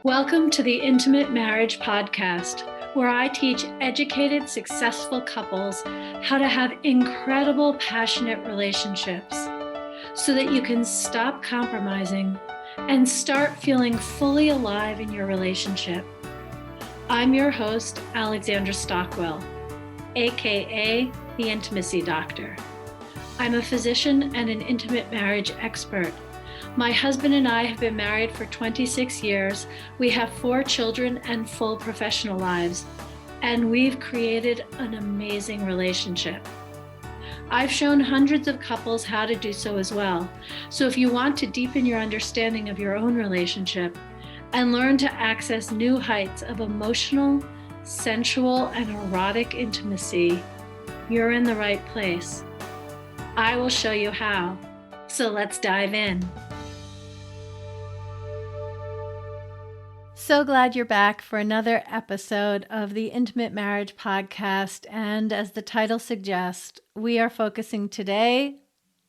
Welcome to the Intimate Marriage Podcast, where I teach educated, successful couples how to have incredible, passionate relationships so that you can stop compromising and start feeling fully alive in your relationship. I'm your host, Alexandra Stockwell, aka the Intimacy Doctor. I'm a physician and an intimate marriage expert. My husband and I have been married for 26 years. We have 4 children and full professional lives, and we've created an amazing relationship. I've shown hundreds of couples how to do so as well. So if you want to deepen your understanding of your own relationship and learn to access new heights of emotional, sensual, and erotic intimacy, you're in the right place. I will show you how. So let's dive in. So glad you're back for another episode of the Intimate Marriage Podcast. And as the title suggests, we are focusing today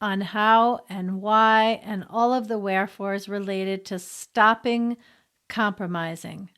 on how and why and all of the wherefores related to stopping compromising.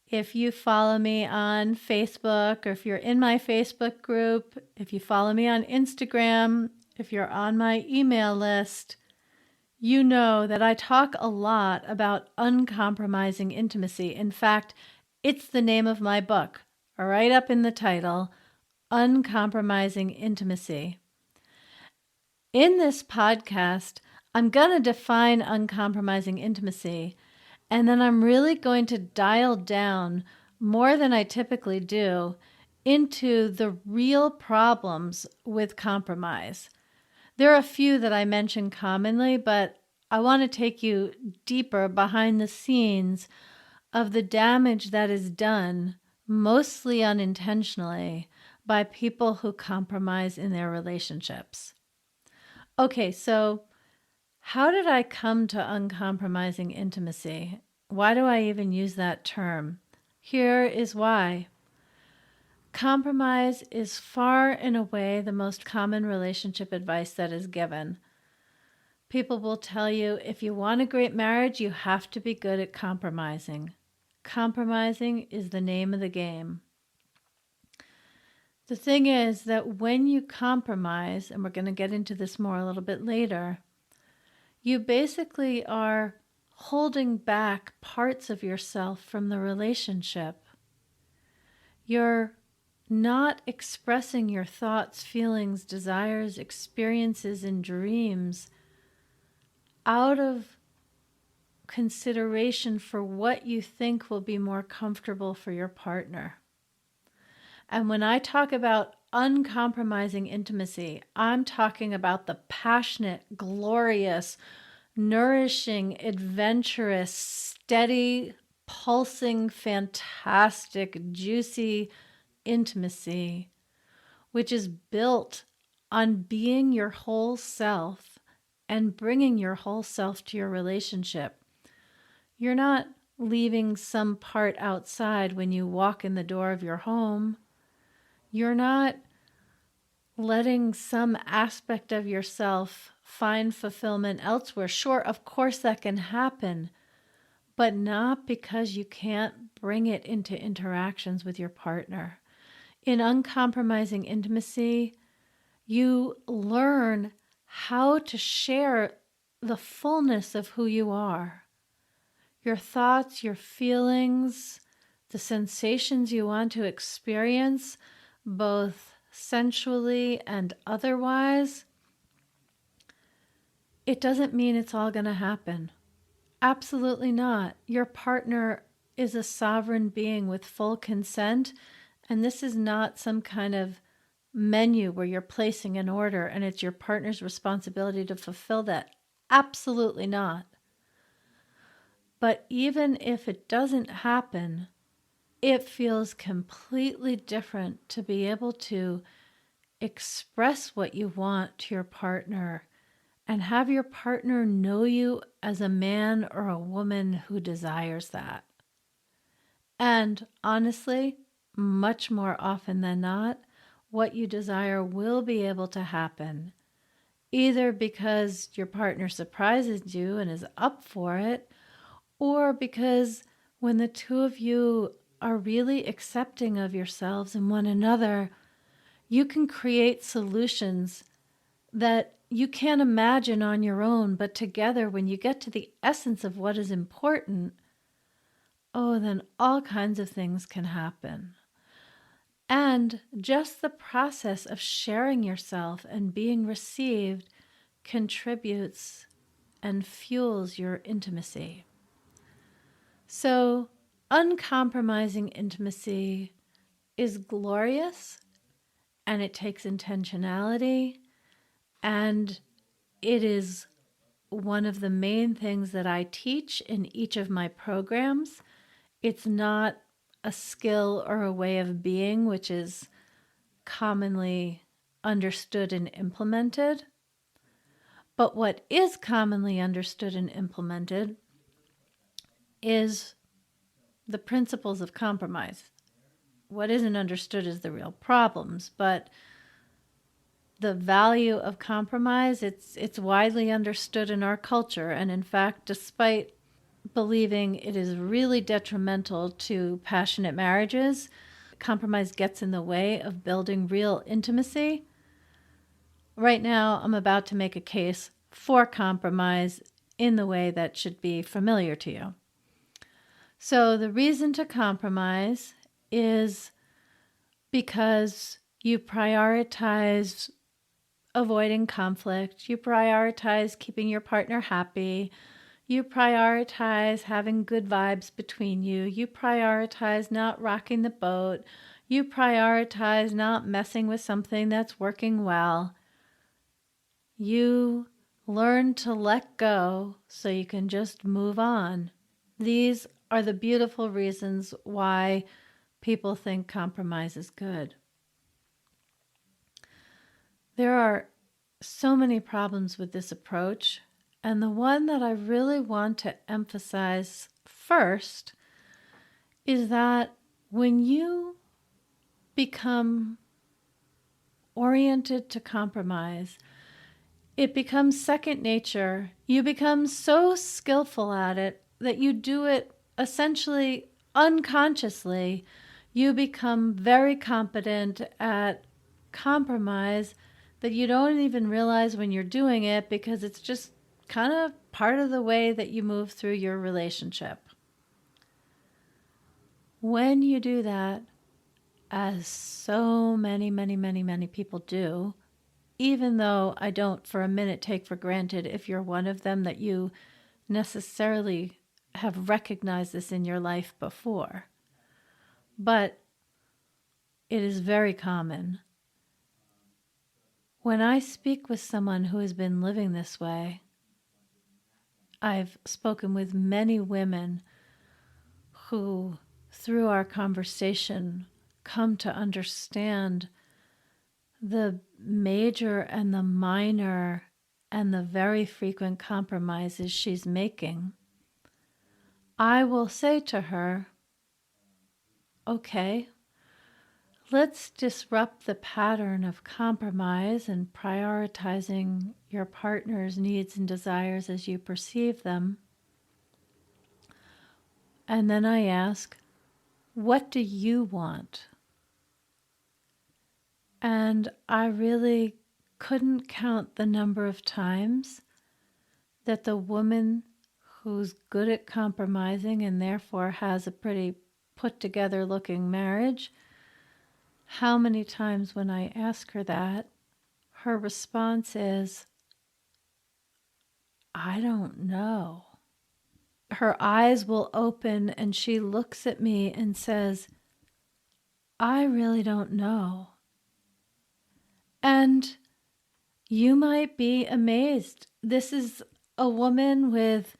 If you follow me on Facebook, or if you're in my Facebook group, if you follow me on Instagram, if you're on my email list, you know that I talk a lot about uncompromising intimacy. In fact, it's the name of my book, right up in the title, Uncompromising Intimacy. In this podcast, I'm going to define uncompromising intimacy, and then I'm really going to dial down more than I typically do into the real problems with compromise. There are a few that I mention commonly, but I want to take you deeper behind the scenes of the damage that is done, mostly unintentionally, by people who compromise in their relationships. Okay, so how did I come to uncompromising intimacy? Why do I even use that term? Here is why. Compromise is far and away the most common relationship advice that is given. People will tell you, if you want a great marriage, you have to be good at compromising. Compromising is the name of the game. The thing is that when you compromise, and we're going to get into this more a little bit later, you basically are holding back parts of yourself from the relationship. You're not expressing your thoughts, feelings, desires, experiences, and dreams out of consideration for what you think will be more comfortable for your partner. And when I talk about uncompromising intimacy, I'm talking about the passionate, glorious, nourishing, adventurous, steady, pulsing, fantastic, juicy intimacy, which is built on being your whole self and bringing your whole self to your relationship. You're not leaving some part outside when you walk in the door of your home. You're not letting some aspect of yourself find fulfillment elsewhere. Sure, of course that can happen, but not because you can't bring it into interactions with your partner. In uncompromising intimacy, you learn how to share the fullness of who you are. Your thoughts, your feelings, the sensations you want to experience, both sensually and otherwise. It doesn't mean it's all going to happen. Absolutely not. Your partner is a sovereign being with full consent, and this is not some kind of menu where you're placing an order and it's your partner's responsibility to fulfill that. Absolutely not. But even if it doesn't happen, it feels completely different to be able to express what you want to your partner and have your partner know you as a man or a woman who desires that. And honestly, much more often than not, what you desire will be able to happen, either because your partner surprises you and is up for it, or because when the two of you are really accepting of yourselves and one another, you can create solutions that you can't imagine on your own, but together, when you get to the essence of what is important, oh, then all kinds of things can happen. And just the process of sharing yourself and being received contributes and fuels your intimacy. So, uncompromising intimacy is glorious, and it takes intentionality, and it is one of the main things that I teach in each of my programs. It's not a skill or a way of being which is commonly understood and implemented. But what is commonly understood and implemented is the principles of compromise. What isn't understood is the real problems, but the value of compromise, it's widely understood in our culture. And in fact, despite believing it is really detrimental to passionate marriages, compromise gets in the way of building real intimacy. Right now, I'm about to make a case for compromise in the way that should be familiar to you. So the reason to compromise is because you prioritize avoiding conflict, you prioritize keeping your partner happy, you prioritize having good vibes between you, you prioritize not rocking the boat, you prioritize not messing with something that's working well. You learn to let go so you can just move on. These are the beautiful reasons why people think compromise is good. There are so many problems with this approach, and the one that I really want to emphasize first is that when you become oriented to compromise, it becomes second nature. You become so skillful at it that you do it essentially unconsciously. You become very competent at compromise that you don't even realize when you're doing it, because it's just kind of part of the way that you move through your relationship. When you do that, as so many people do, even though I don't for a minute take for granted if you're one of them that you necessarily have recognized this in your life before, but it is very common. When I speak with someone who has been living this way, I've spoken with many women who, through our conversation, come to understand the major and the minor and the very frequent compromises she's making. I will say to her, okay, let's disrupt the pattern of compromise and prioritizing your partner's needs and desires as you perceive them. And then I ask, what do you want? And I really couldn't count the number of times that the woman who's good at compromising and therefore has a pretty put together looking marriage, how many times when I ask her that, her response is, I don't know. Her eyes will open and she looks at me and says, I really don't know. And you might be amazed. This is a woman with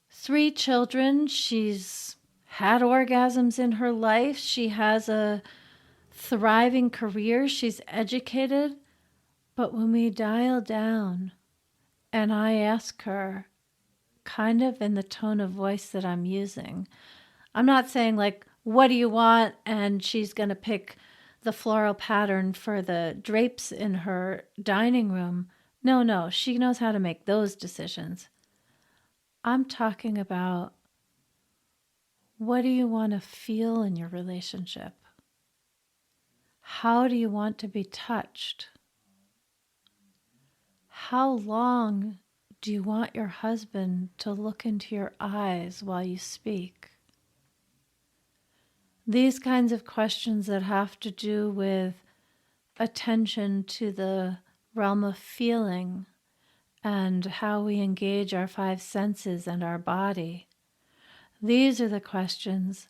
3 children. She's had orgasms in her life. She has a thriving career. She's educated. But when we dial down and I ask her, kind of in the tone of voice that I'm using, I'm not saying like, what do you want? And she's going to pick the floral pattern for the drapes in her dining room. No, she knows how to make those decisions. I'm talking about What do you want to feel in your relationship? How do you want to be touched? How long do you want your husband to look into your eyes while you speak? These kinds of questions that have to do with attention to the realm of feeling and how we engage our five senses and our body. These are the questions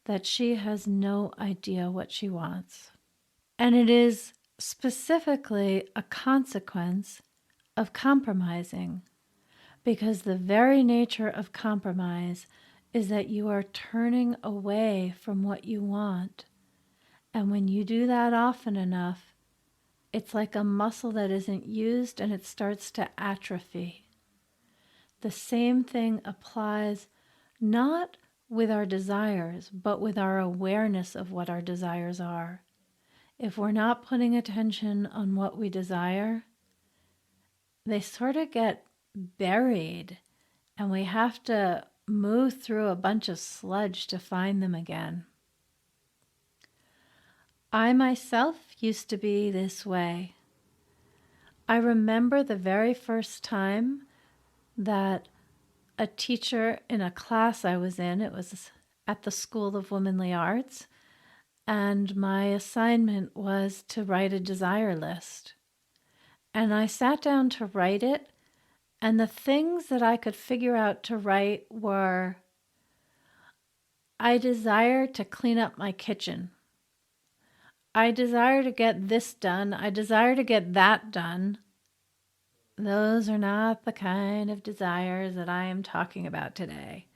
that she has no idea what she wants. And it is specifically a consequence of compromising, because the very nature of compromise is that you are turning away from what you want. And when you do that often enough, it's like a muscle that isn't used and it starts to atrophy. The same thing applies not with our desires, but with our awareness of what our desires are. If we're not putting attention on what we desire, they sort of get buried, and we have to move through a bunch of sludge to find them again. I myself used to be this way. I remember the very first time that a teacher in a class I was in, it was at the School of Womanly Arts, and my assignment was to write a desire list. And I sat down to write it, and the things that I could figure out to write were, I desire to clean up my kitchen. I desire to get this done. I desire to get that done. Those are not the kind of desires that I am talking about today.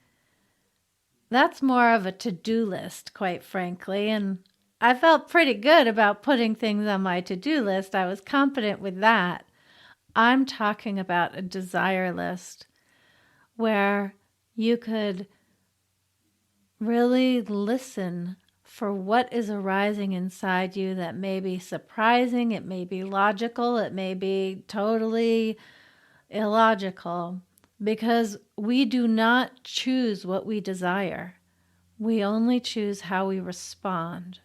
That's more of a to-do list, quite frankly, and I felt pretty good about putting things on my to-do list. I was confident with that. I'm talking about a desire list where you could really listen for what is arising inside you that may be surprising, it may be logical, it may be totally illogical, because we do not choose what we desire. We only choose how we respond.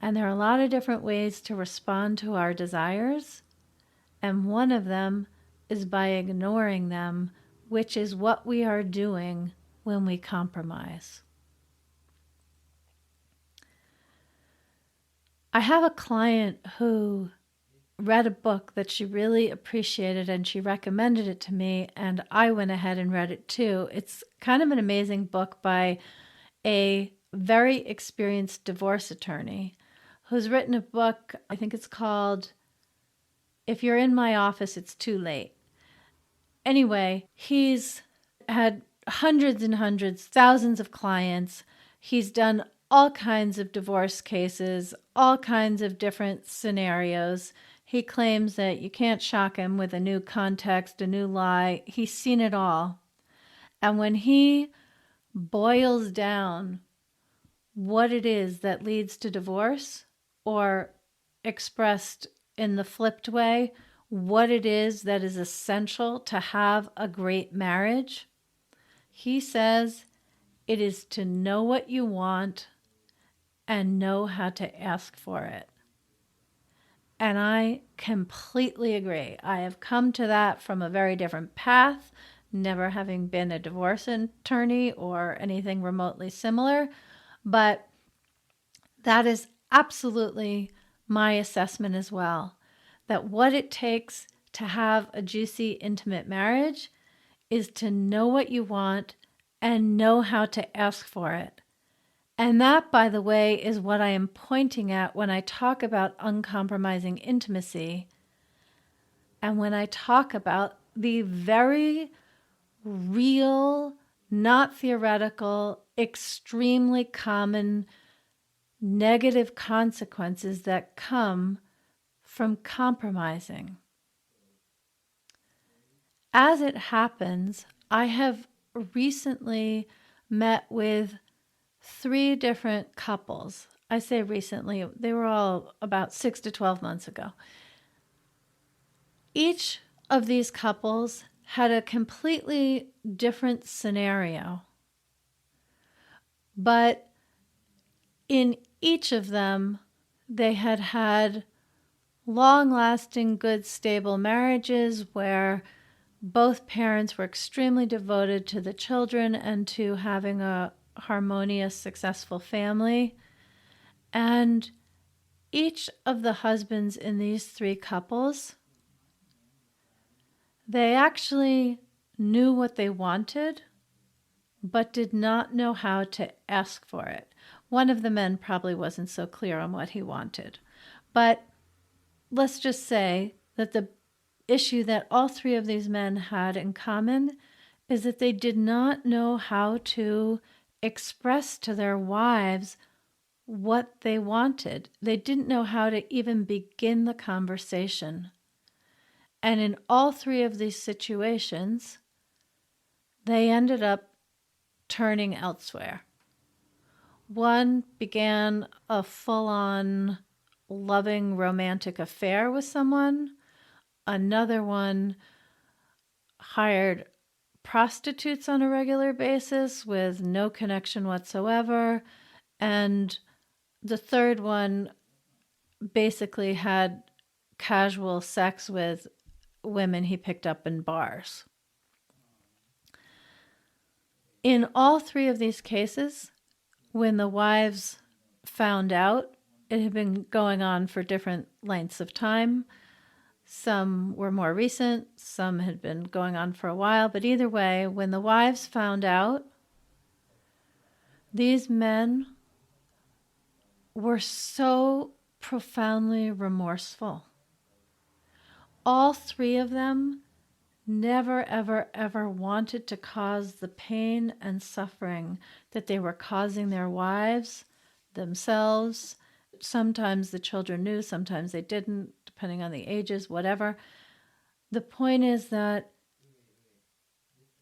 And there are a lot of different ways to respond to our desires, and one of them is by ignoring them, which is what we are doing when we compromise. I have a client who read a book that she really appreciated and she recommended it to me, and I went ahead and read it too. It's kind of an amazing book by a very experienced divorce attorney who's written a book, I think it's called If You're in My Office, It's Too Late. Anyway, he's had hundreds and hundreds, thousands of clients. He's done all kinds of divorce cases, all kinds of different scenarios. He claims that you can't shock him with a new context, a new lie. He's seen it all. And when he boils down what it is that leads to divorce, or expressed in the flipped way, what it is that is essential to have a great marriage, he says it is to know what you want and know how to ask for it. And I completely agree. I have come to that from a very different path, never having been a divorce attorney or anything remotely similar. But that is absolutely my assessment as well, that what it takes to have a juicy, intimate marriage is to know what you want and know how to ask for it. And that, by the way, is what I am pointing at when I talk about uncompromising intimacy, and when I talk about the very real, not theoretical, extremely common negative consequences that come from compromising. As it happens, I have recently met with 3 different couples. I say recently, they were all about 6 to 12 months ago. Each of these couples had a completely different scenario. But in each of them, they had had long-lasting, good, stable marriages where both parents were extremely devoted to the children and to having a harmonious, successful family. And each of the husbands in these three couples, they actually knew what they wanted, but did not know how to ask for it. One of the men probably wasn't so clear on what he wanted. But let's just say that the issue that all three of these men had in common is that they did not know how to express to their wives what they wanted. They didn't know how to even begin the conversation. And in all three of these situations, they ended up turning elsewhere. One began a full-on loving romantic affair with someone. Another one hired prostitutes on a regular basis with no connection whatsoever. And the third one basically had casual sex with women he picked up in bars. In all three of these cases, when the wives found out, it had been going on for different lengths of time. Some were more recent, some had been going on for a while, but either way, when the wives found out, these men were so profoundly remorseful. All three of them never, ever, ever wanted to cause the pain and suffering that they were causing their wives, themselves. Sometimes the children knew, sometimes they didn't, depending on the ages, whatever. The point is that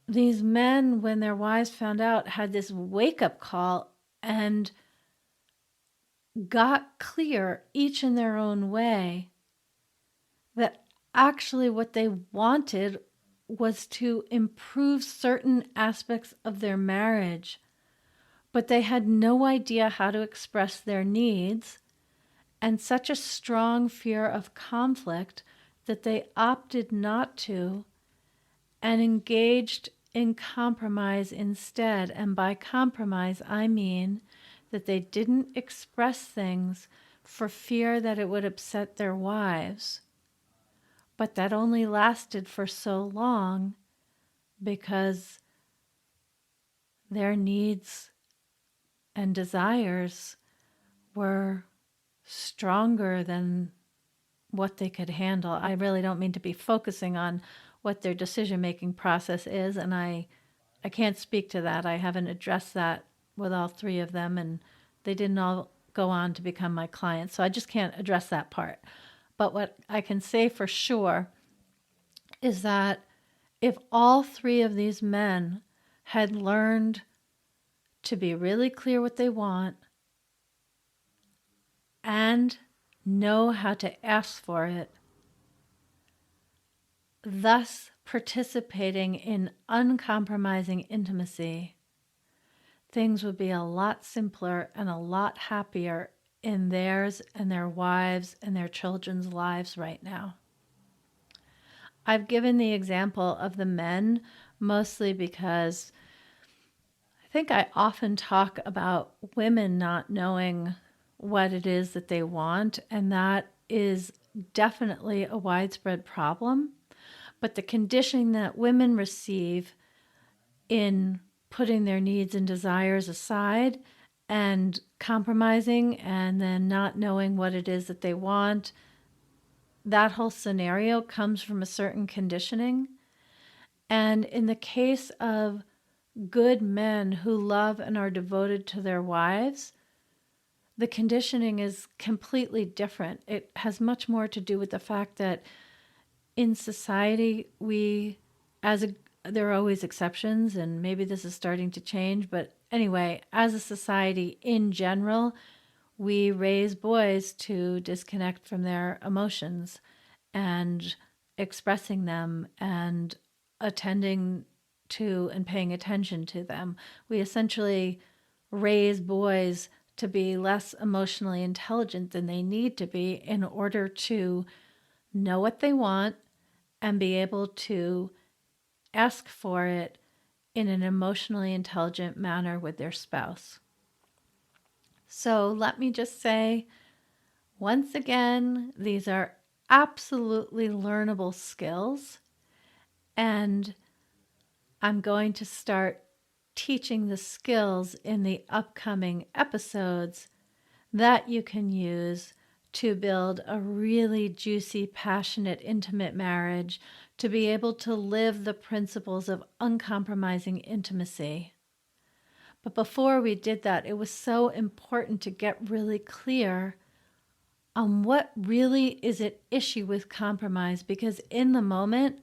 these men, when their wives found out, had this wake-up call and got clear, each in their own way, that actually what they wanted was to improve certain aspects of their marriage, but they had no idea how to express their needs, and such a strong fear of conflict that they opted not to and engaged in compromise instead. And by compromise, I mean that they didn't express things for fear that it would upset their wives. But that only lasted for so long because their needs and desires were stronger than what they could handle. I really don't mean to be focusing on what their decision-making process is, and I can't speak to that. I haven't addressed that with all three of them, and they didn't all go on to become my clients, so I just can't address that part. But what I can say for sure is that if all three of these men had learned to be really clear what they want and know how to ask for it, thus participating in uncompromising intimacy, things would be a lot simpler and a lot happier in theirs and their wives and their children's lives right now. I've given the example of the men mostly because I think I often talk about women not knowing what it is that they want, and that is definitely a widespread problem. But the conditioning that women receive in putting their needs and desires aside and compromising and then not knowing what it is that they want, that whole scenario comes from a certain conditioning. And in the case of good men who love and are devoted to their wives, the conditioning is completely different. It has much more to do with the fact that in society, there are always exceptions, and maybe this is starting to change, but anyway, as a society in general, we raise boys to disconnect from their emotions and expressing them and attending to and paying attention to them. We essentially raise boys to be less emotionally intelligent than they need to be in order to know what they want and be able to ask for it in an emotionally intelligent manner with their spouse. So let me just say, once again, these are absolutely learnable skills, and I'm going to start teaching the skills in the upcoming episodes that you can use to build a really juicy, passionate, intimate marriage, to be able to live the principles of uncompromising intimacy. But before we did that, it was so important to get really clear on what really is at issue with compromise, because in the moment,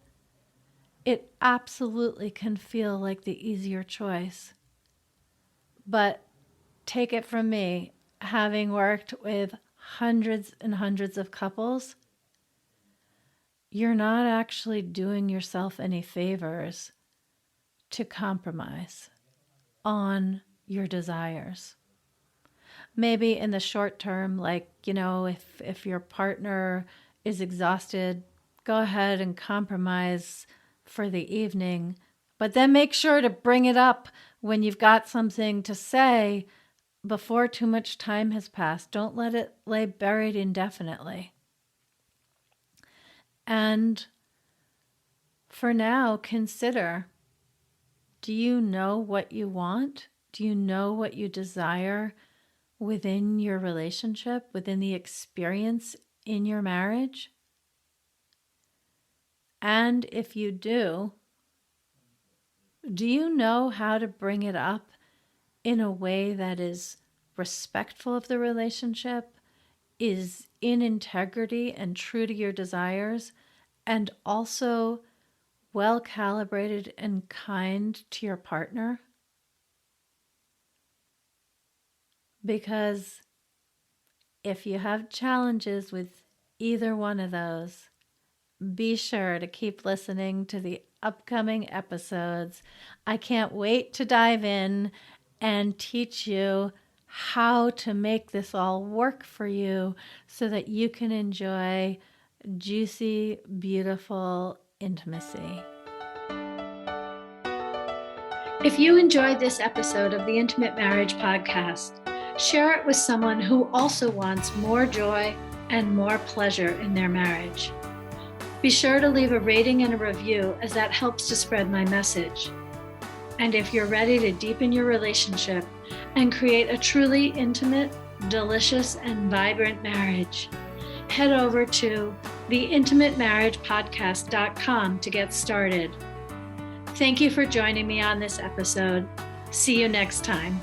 it absolutely can feel like the easier choice. But take it from me, having worked with hundreds and hundreds of couples, you're not actually doing yourself any favors to compromise on your desires. Maybe in the short term, like, if your partner is exhausted, go ahead and compromise for the evening, but then make sure to bring it up when you've got something to say before too much time has passed. Don't let it lay buried indefinitely. And for now, consider, do you know what you want? Do you know what you desire within your relationship, within the experience in your marriage? And if you do you know how to bring it up in a way that is respectful of the relationship, is in integrity and true to your desires, and also well calibrated and kind to your partner? Because if you have challenges with either one of those, be sure to keep listening to the upcoming episodes. I can't wait to dive in and teach you how to make this all work for you so that you can enjoy juicy, beautiful intimacy. If you enjoyed this episode of the Intimate Marriage Podcast, share it with someone who also wants more joy and more pleasure in their marriage. Be sure to leave a rating and a review, as that helps to spread my message. And if you're ready to deepen your relationship and create a truly intimate, delicious, and vibrant marriage, head over to theintimatemarriagepodcast.com to get started. Thank you for joining me on this episode. See you next time.